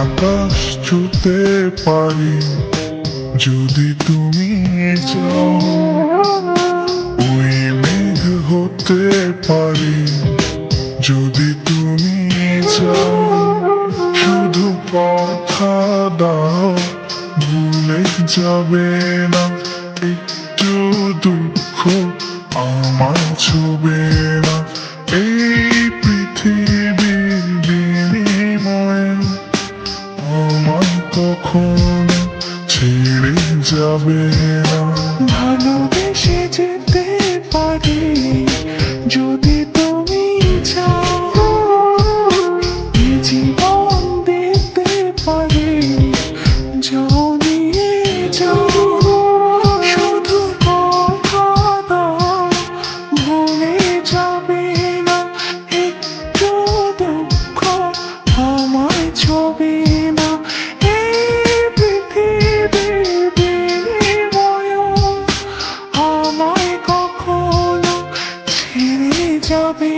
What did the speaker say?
আকাশ ছুতে পারি যদি তুমি চাও, ওই মেঘ হতে পারি যদি তুমি চাও। শুধু কথা দাও, ভুলে যাবে না, একটু দুঃখ আমার ছুবে না। এই পৃথিবীর বিনিময়ে আমায় কখনো ছেড়ে যাবে না। ভালোবেসে যেতে পারি যদি তুমি চাও, এ জীবন দিতে পারি যাও নিয়ে যাও। শুধু কথা দাও, ভুলে যাবে না, একটু দুঃখ আমায় ছবে না। এই পৃথিবীর বিনিময়ে আমায় কখনো ছেড়ে যাবে